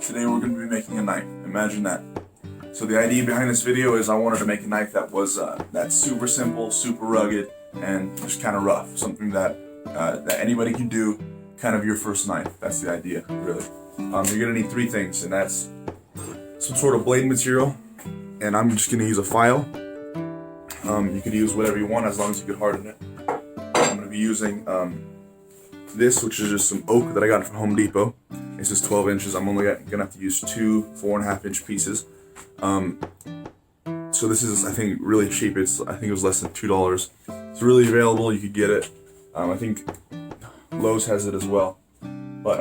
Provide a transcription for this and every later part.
Today we're going to be making a knife. Imagine that. So the idea behind this video is I wanted to make a knife that was that's super simple, super rugged, and just kind of rough. Something that that anybody can do, kind of your first knife. That's the idea, really. You're going to need three things, and that's some sort of blade material, and I'm just going to use a file. You could use whatever you want as long as you could harden it. I'm going to be using this, which is just some oak that I got from Home Depot. This is 12 inches. I'm only going to have to use two 4.5 inch pieces. So this is, I think, really cheap. I think it was less than $2. It's really available. You could get it. I think Lowe's has it as well. But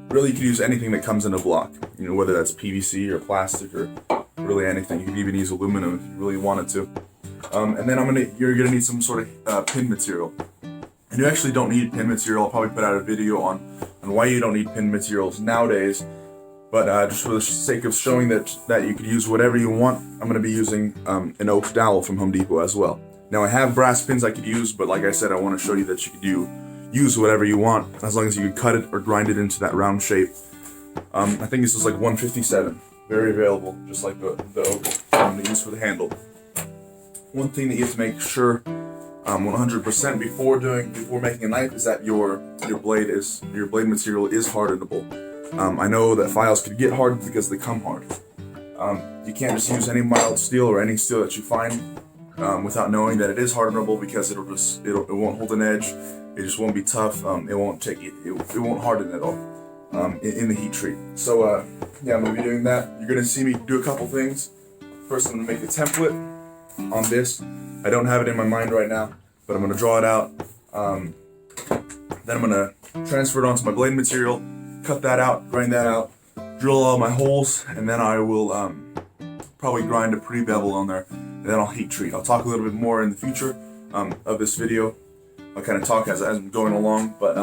really, you could use anything that comes in a block. You know, whether that's PVC or plastic or really anything. You could even use aluminum if you really wanted to. And then you're gonna need some sort of pin material. And you actually don't need pin material. I'll probably put out a video on why you don't need pin materials nowadays. But just for the sake of showing that you could use whatever you want, I'm going to be using an oak dowel from Home Depot as well. Now I have brass pins I could use, but like I said, I want to show you that you could use whatever you want, as long as you could cut it or grind it into that round shape. I think this is like 157, very available, just like the oak I'm going to use for the handle. One thing that you have to make sure 100% before making a knife is that your blade material is hardenable. I know that files could get hardened because they come hard. You can't just use any mild steel or any steel that you find without knowing that it is hardenable, because it won't hold an edge. It just won't be tough. It won't harden at all in the heat treat. So yeah, I'm gonna be doing that. You're gonna see me do a couple things. First, I'm gonna make a template on this. I don't have it in my mind right now, but I'm gonna draw it out. Then I'm gonna transfer it onto my blade material, cut that out, grind that out, drill all my holes, and then I will probably grind a pretty bevel on there, and then I'll heat treat. I'll talk a little bit more in the future of this video. I'll kind of talk as I'm going along, but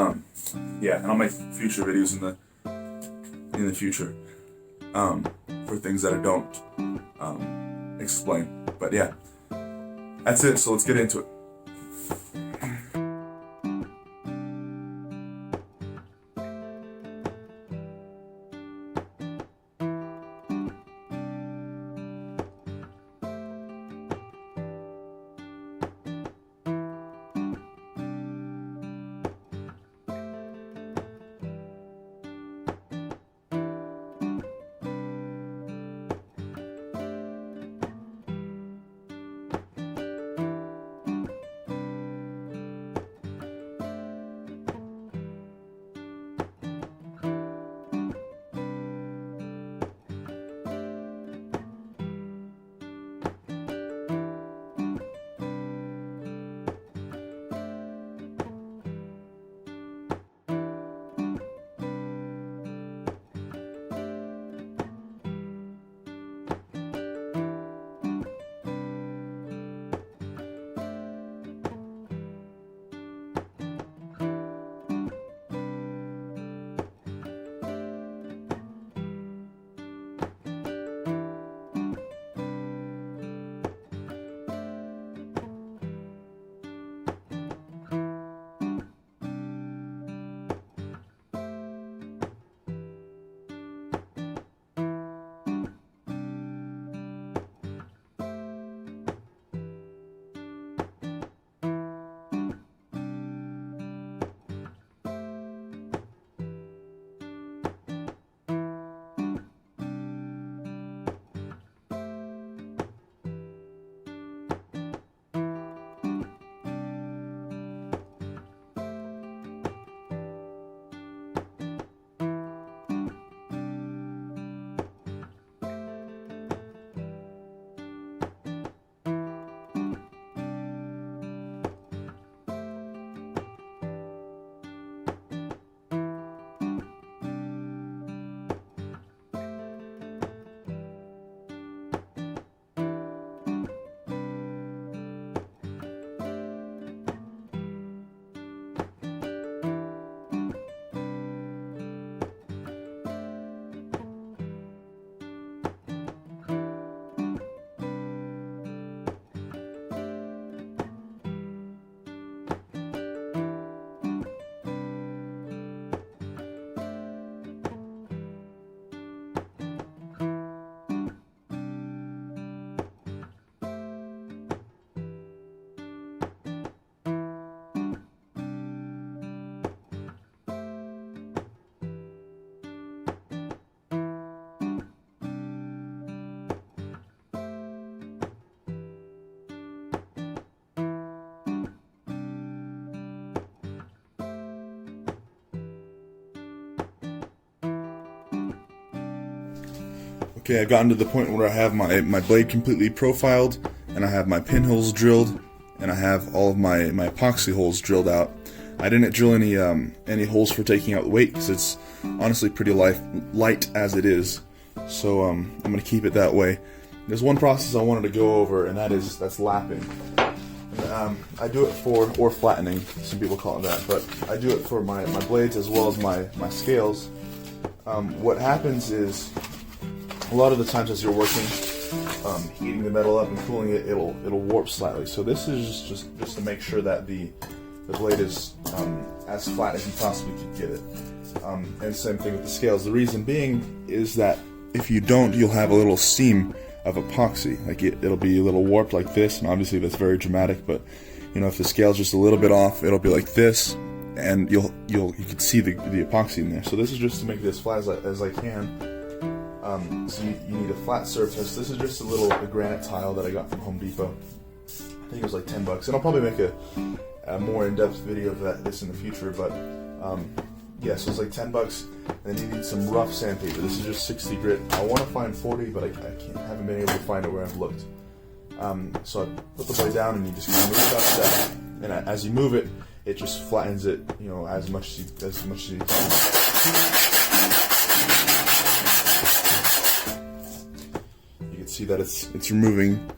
yeah, and I'll make future videos in the future for things that I don't explain. But yeah, that's it. So let's get into it. Okay, I've gotten to the point where I have my blade completely profiled, and I have my pinholes drilled, and I have all of my epoxy holes drilled out. I didn't drill any holes for taking out the weight because it's honestly pretty light as it is. So I'm going to keep it that way. There's one process I wanted to go over, and that's lapping. And, I do it or flattening. Some people call it that, but I do it for my blades as well as my scales. What happens is, a lot of the times as you're working, heating the metal up and cooling it, it'll warp slightly. So this is just to make sure that the blade is as flat as you possibly could get it. And same thing with the scales. The reason being is that if you don't, you'll have a little seam of epoxy. Like it'll be a little warped like this, and obviously that's very dramatic. But you know, if the scale's just a little bit off, it'll be like this, and you can see the epoxy in there. So this is just to make it as flat as I can. So you need a flat surface. This is just a granite tile that I got from Home Depot. I think it was like $10, and I'll probably make a more in-depth video of this in the future. But yeah, so it's like $10, and then you need some rough sandpaper. This is just 60 grit. I want to find 40, but I haven't been able to find it where I've looked. So I put the blade down, and you just kind of move it up and down. And as you move it, it just flattens it, you know, as much as you can. See that it's removing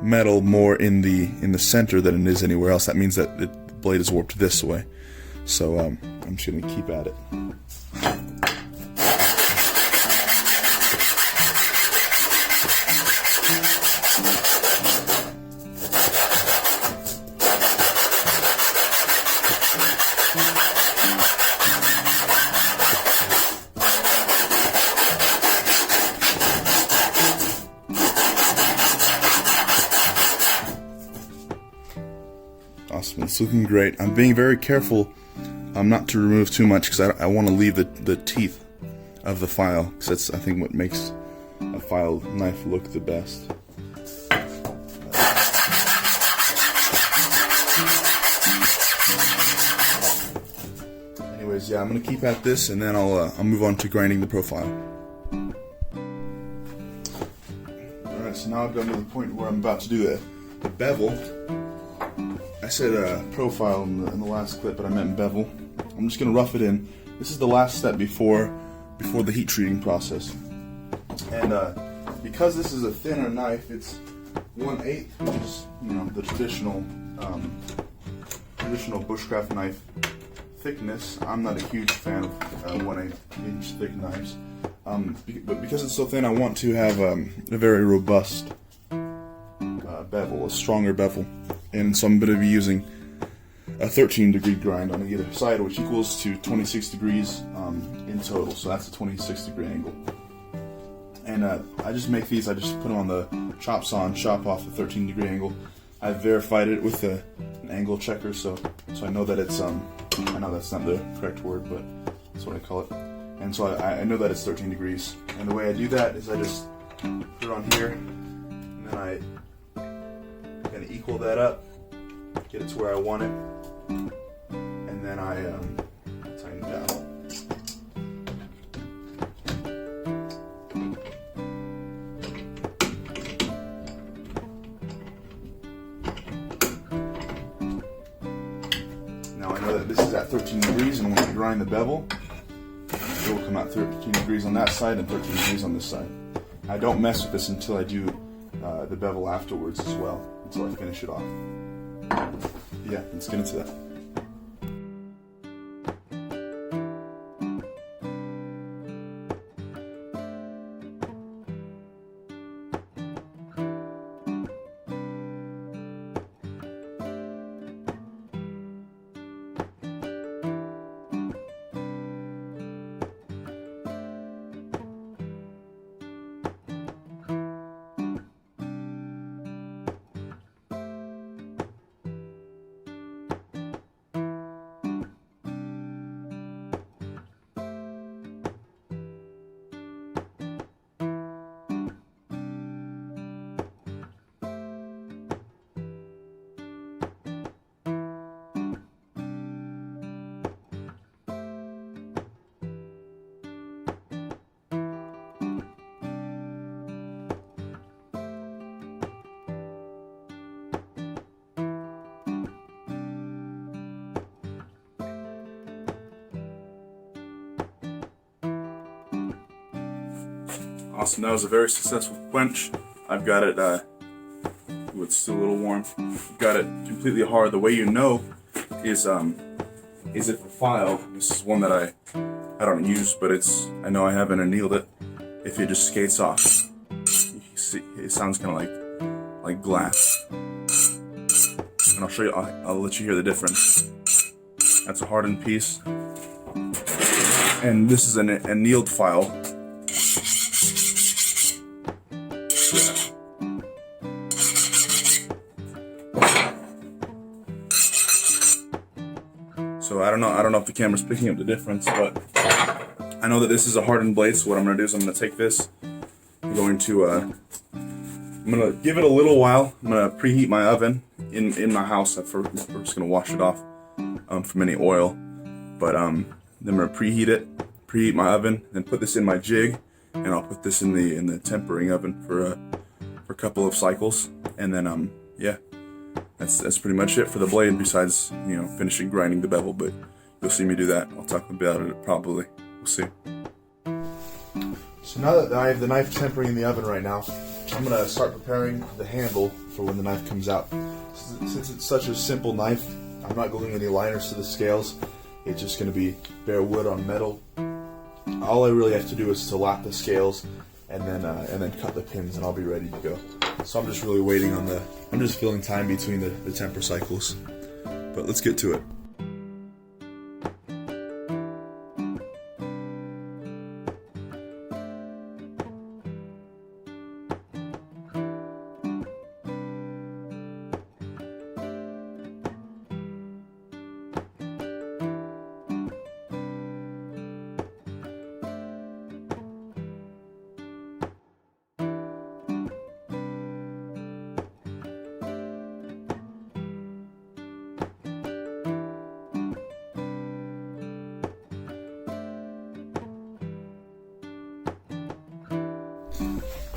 metal more in the center than it is anywhere else. That means that the blade is warped this way. So I'm just going to keep at it. Awesome, it's looking great. I'm being very careful not to remove too much because I want to leave the teeth of the file, because that's, I think, what makes a file knife look the best. Anyways, yeah, I'm going to keep at this, and then I'll move on to grinding the profile. Alright, so now I've gotten to the point where I'm about to do the bevel. I said profile in the last clip, but I meant bevel. I'm just going to rough it in. This is the last step before the heat treating process. And because this is a thinner knife, it's 1/8, which is, you know, the traditional bushcraft knife thickness. I'm not a huge fan of 1/8 inch thick knives, but because it's so thin, I want to have a very robust bevel, a stronger bevel. And so I'm going to be using a 13-degree grind on either side, which equals to 26 degrees in total. So that's a 26-degree angle. And I just make these. I just put them on the chop saw and chop off the 13-degree angle. I've verified it with an angle checker, so I know that it's I know that's not the correct word, but that's what I call it. And so I know that it's 13 degrees. And the way I do that is I just put it on here, and then I kind of equal that up, get it to where I want it, and then I tighten it down. Now I know that this is at 13 degrees, and when I grind the bevel, it will come out 13 degrees on that side and 13 degrees on this side. I don't mess with this until I do the bevel afterwards as well, until I finish it off. Yeah, let's get into that. Awesome, that was a very successful quench. I've got it, it's still a little warm. Got it completely hard. The way you know is if the file, this is one that I don't use, but I know I haven't annealed it. If it just skates off, you see, it sounds kind of like glass. And I'll show you. I'll let you hear the difference. That's a hardened piece, and this is an annealed file. So I don't know if the camera's picking up the difference, but I know that this is a hardened blade. So what I'm gonna do is I'm gonna take this. I'm gonna give it a little while. I'm gonna preheat my oven in my house. We're just gonna wash it off from any oil. But then I'm gonna preheat my oven, then put this in my jig, and I'll put this in the tempering oven for a couple of cycles, and then yeah. That's pretty much it for the blade, besides, you know, finishing grinding the bevel, but you'll see me do that. I'll talk about it probably. We'll see. So now that I have the knife tempering in the oven right now, I'm going to start preparing the handle for when the knife comes out. Since it's such a simple knife, I'm not gluing any liners to the scales. It's just going to be bare wood on metal. All I really have to do is to lap the scales and then cut the pins, and I'll be ready to go. So I'm just really waiting on I'm just filling time between the temper cycles. But let's get to it.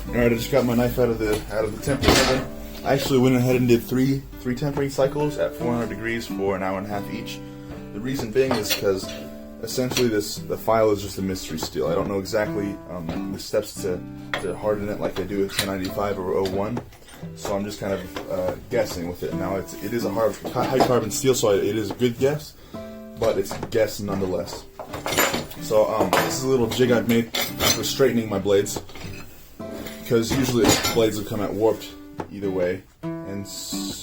Alright, I just got my knife out of the tempering oven. I actually went ahead and did three tempering cycles at 400 degrees for an hour and a half each. The reason being is because essentially the file is just a mystery steel. I don't know exactly the steps to harden it like I do with 1095 or 01. So I'm just kind of guessing with it. Now it is a high carbon steel, so it is a good guess, but it's a guess nonetheless. So this is a little jig I've made for straightening my blades, because usually the blades will come out warped either way, and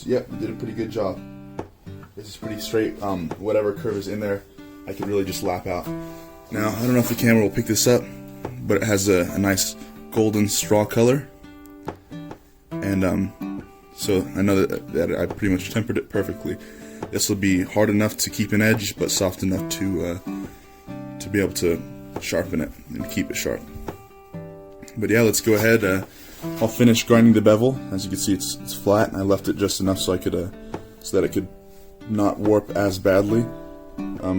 yep, did a pretty good job. This is pretty straight. Whatever curve is in there, I could really just lap out. Now, I don't know if the camera will pick this up, but it has a nice golden straw color, and so I know that I pretty much tempered it perfectly. This will be hard enough to keep an edge, but soft enough to be able to sharpen it and keep it sharp. But yeah, let's go ahead. I'll finish grinding the bevel. As you can see, it's flat, and I left it just enough so that it could not warp as badly.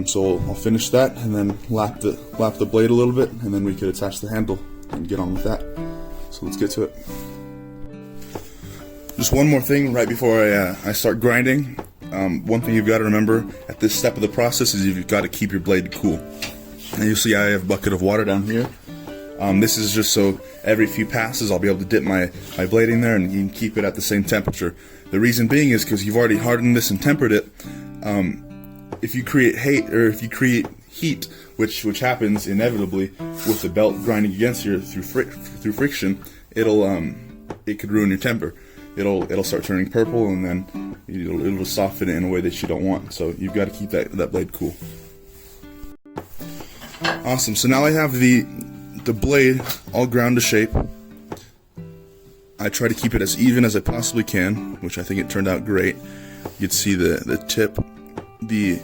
So I'll finish that, and then lap the blade a little bit, and then we could attach the handle and get on with that. So let's get to it. Just one more thing right before I start grinding. One thing you've got to remember at this step of the process is you've got to keep your blade cool. And you'll see I have a bucket of water down here. This is just so every few passes I'll be able to dip my blade in there and you can keep it at the same temperature. The reason being is because you've already hardened this and tempered it. If you create heat, which happens inevitably with the belt grinding against you through friction, it could ruin your temper. It'll start turning purple, and then it'll soften it in a way that you don't want. So you've got to keep that blade cool. Awesome. So now I have the blade all ground to shape. I try to keep it as even as I possibly can, which I think it turned out great. You can see the tip, the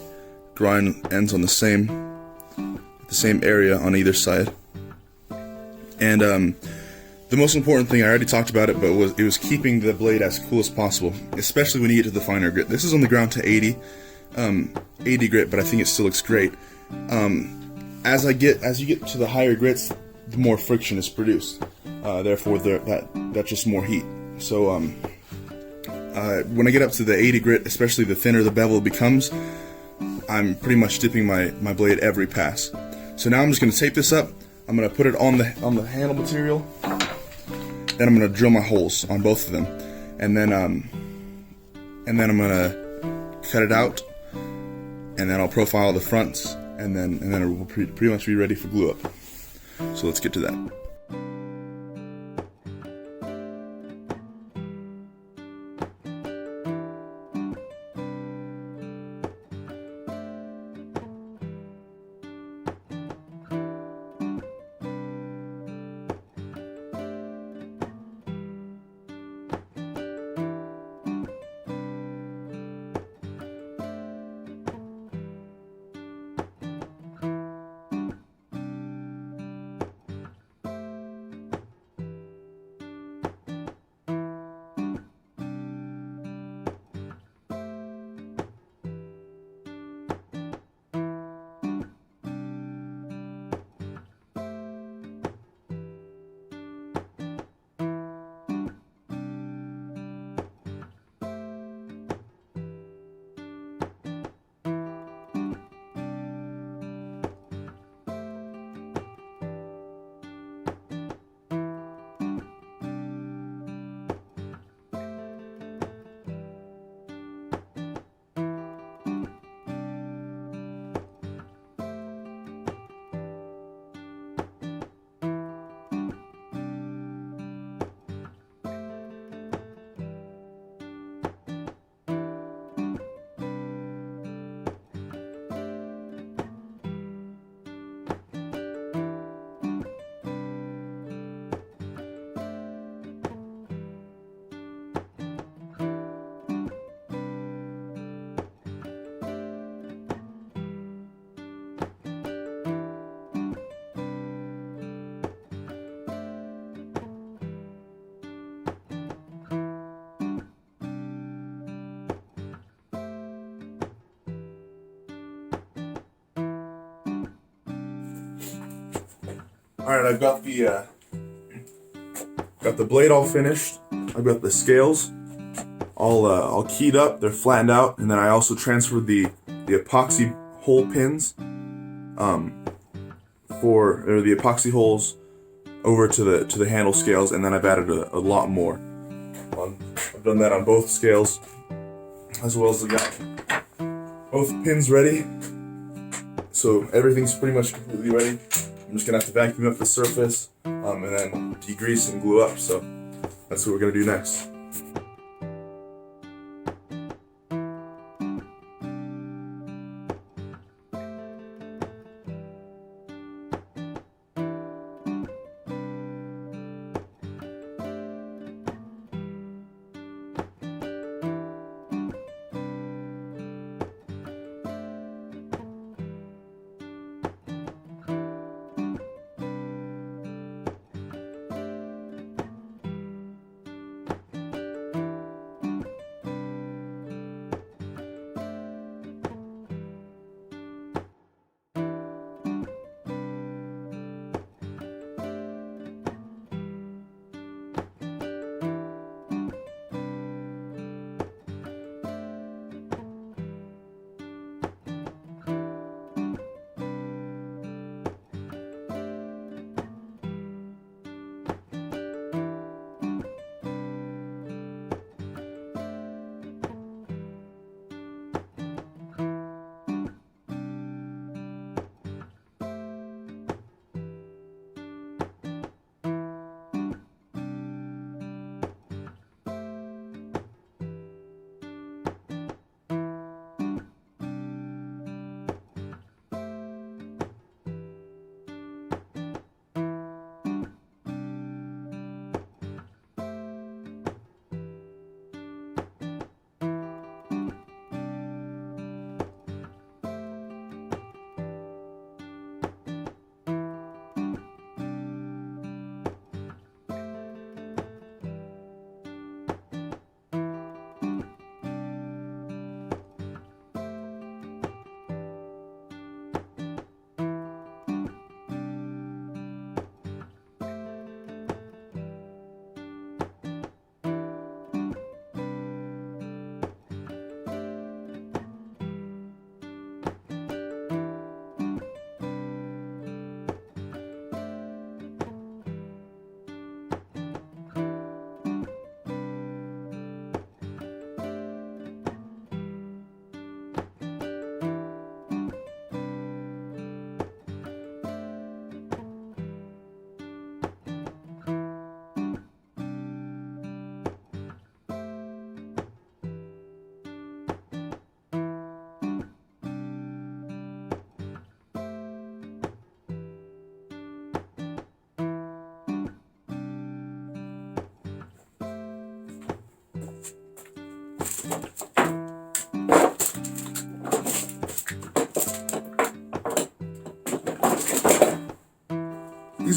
grind ends on the same area on either side. And the most important thing, I already talked about it, but it was keeping the blade as cool as possible, especially when you get to the finer grit. This is on the ground to 80 grit, but I think it still looks great. As you get to the higher grits, the more friction is produced. Therefore, that's just more heat. So when I get up to the 80 grit, especially the thinner the bevel becomes, I'm pretty much dipping my blade every pass. So now I'm just going to tape this up. I'm going to put it on the handle material. Then I'm going to drill my holes on both of them, and then I'm going to cut it out, and then I'll profile the fronts, and then it will pretty much be ready for glue up. So let's get to that. Alright, I've got the blade all finished. I've got the scales all keyed up, they're flattened out, and then I also transferred the epoxy hole pins for the epoxy holes over to the handle scales, and then I've added a lot more. I've done that on both scales, as well as I got both pins ready. So everything's pretty much completely ready. I'm just gonna have to vacuum up the surface and then degrease and glue up. So that's what we're gonna do next.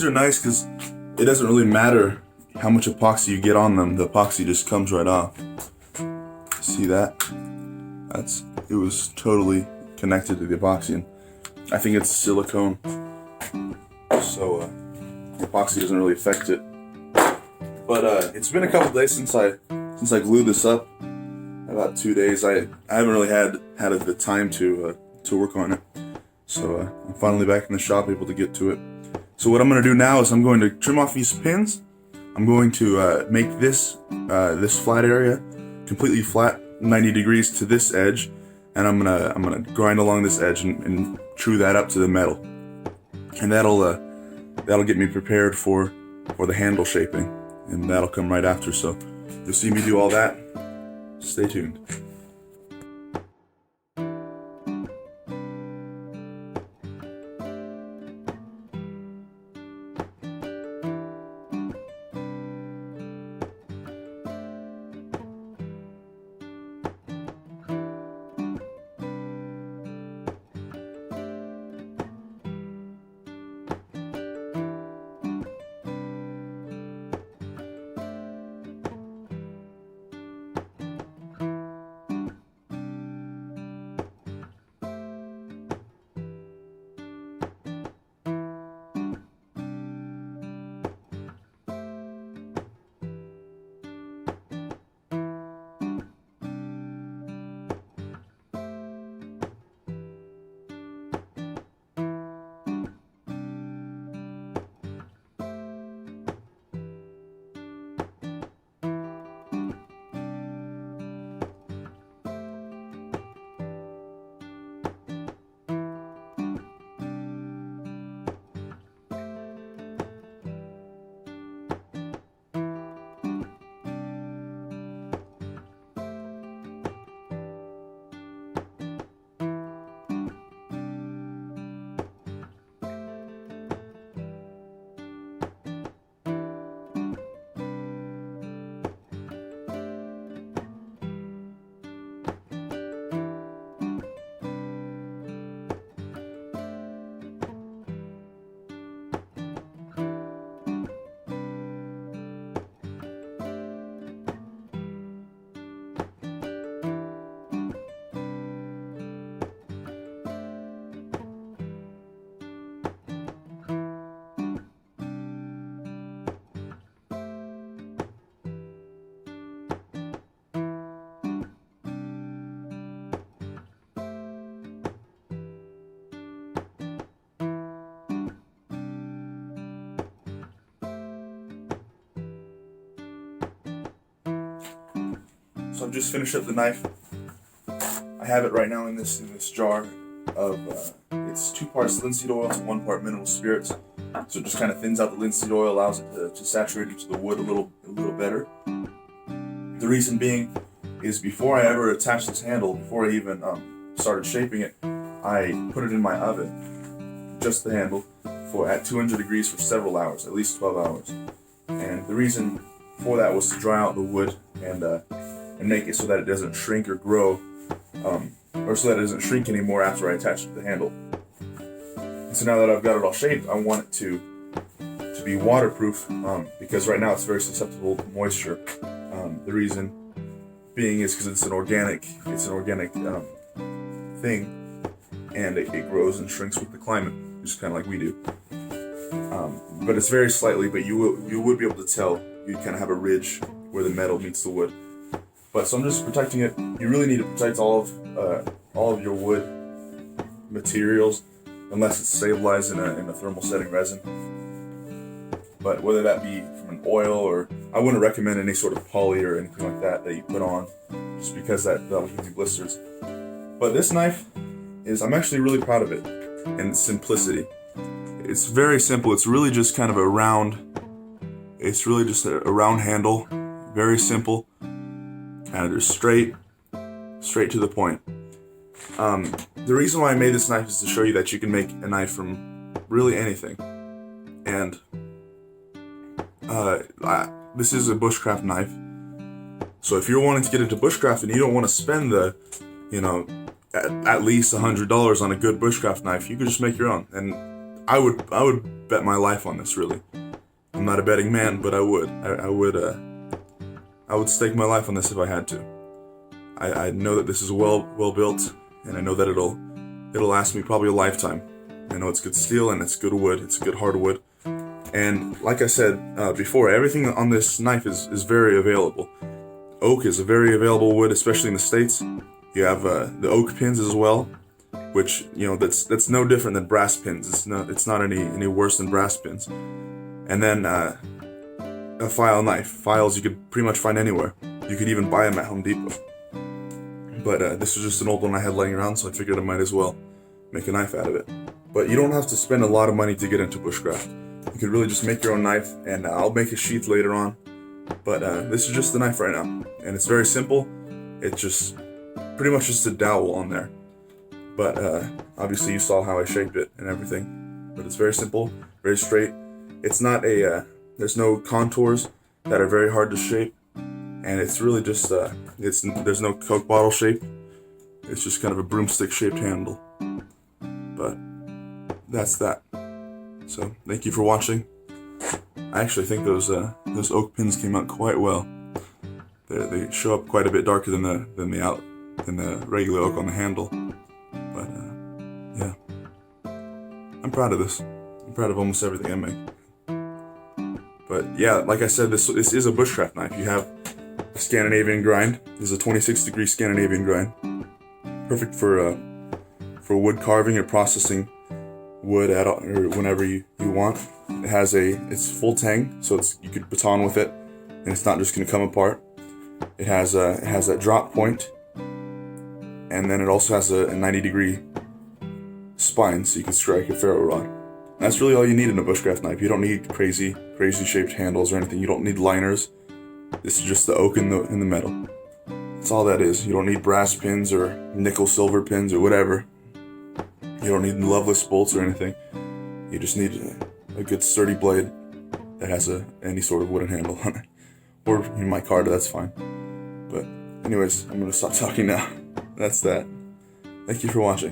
these are nice because it doesn't really matter how much epoxy you get on them. The epoxy just comes right off. See that? It was totally connected to the epoxy, and I think it's silicone, so the epoxy doesn't really affect it. But it's been a couple days since I glued this up. About 2 days. I haven't really had the time to work on it. So I'm finally back in the shop, able to get to it. So what I'm going to do now is I'm going to trim off these pins. I'm going to make this flat area completely flat, 90 degrees to this edge, and I'm gonna grind along this edge and true that up to the metal, and that'll get me prepared for the handle shaping, and that'll come right after. So you'll see me do all that. Stay tuned. So I've just finished up the knife. I have it right now in this jar of it's 2 parts linseed oil to 1 part mineral spirits. So it just kind of thins out the linseed oil, allows it to saturate into the wood a little better. The reason being is before I ever attached this handle, before I even started shaping it, I put it in my oven, just the handle, at 200 degrees for several hours, at least 12 hours. And the reason for that was to dry out the wood and make it so that it doesn't shrink or grow, or so that it doesn't shrink anymore after I attach it to the handle. And so now that I've got it all shaped, I want it to be waterproof, because right now it's very susceptible to moisture. The reason being is because it's an organic thing, and it grows and shrinks with the climate, just kind of like we do. But it's very slightly, but you would be able to tell. You kind of have a ridge where the metal meets the wood. But so I'm just protecting it. You really need to protect all of your wood materials, unless it's stabilized in a thermal setting resin. But whether that be from an oil, or I wouldn't recommend any sort of poly or anything like that you put on, just because that'll give you blisters. But this knife I'm actually really proud of it and its simplicity. It's very simple. It's really just kind of a round. It's really just a round handle, very simple, kind of just straight to the point. The reason why I made this knife is to show you that you can make a knife from really anything. And this is a bushcraft knife. So if you're wanting to get into bushcraft and you don't want to spend at least $100 on a good bushcraft knife, you can just make your own. And I would bet my life on this, really. I'm not a betting man, but I would. I would stake my life on this if I had to. I know that this is well built, and I know that it'll last me probably a lifetime. I know it's good steel and it's good wood. It's good hardwood. And like I said before, everything on this knife is very available. Oak is a very available wood, especially in the States. You have the oak pins as well, which, you know, that's no different than brass pins. It's not any worse than brass pins. And then a file knife. Files you could pretty much find anywhere. You could even buy them at Home Depot. But this was just an old one I had laying around, so I figured I might as well make a knife out of it. But you don't have to spend a lot of money to get into bushcraft. You could really just make your own knife, and I'll make a sheath later on. But this is just the knife right now, and it's very simple. It's just pretty much just a dowel on there. But obviously you saw how I shaped it and everything. But it's very simple, very straight. It's not there's no contours that are very hard to shape, and it's really just there's no Coke bottle shape. It's just kind of a broomstick shaped handle. But that's that. So thank you for watching. I actually think those oak pins came out quite well. They show up quite a bit darker than the regular oak on the handle. But yeah, I'm proud of this. I'm proud of almost everything I make. But yeah, like I said, this is a bushcraft knife. You have a Scandinavian grind. This is a 26-degree Scandinavian grind. Perfect for wood carving or processing wood or whenever you want. It's full tang, so you could baton with it, and it's not just going to come apart. It has that drop point, and then it also has a 90-degree spine, so you can strike a ferro rod. That's really all you need in a bushcraft knife. You don't need crazy shaped handles or anything. You don't need liners. This is just the oak in the metal. That's all that is. You don't need brass pins or nickel silver pins or whatever. You don't need loveless bolts or anything. You just need a good sturdy blade that has any sort of wooden handle on it. Or in my card, that's fine. But anyways, I'm going to stop talking now. That's that. Thank you for watching.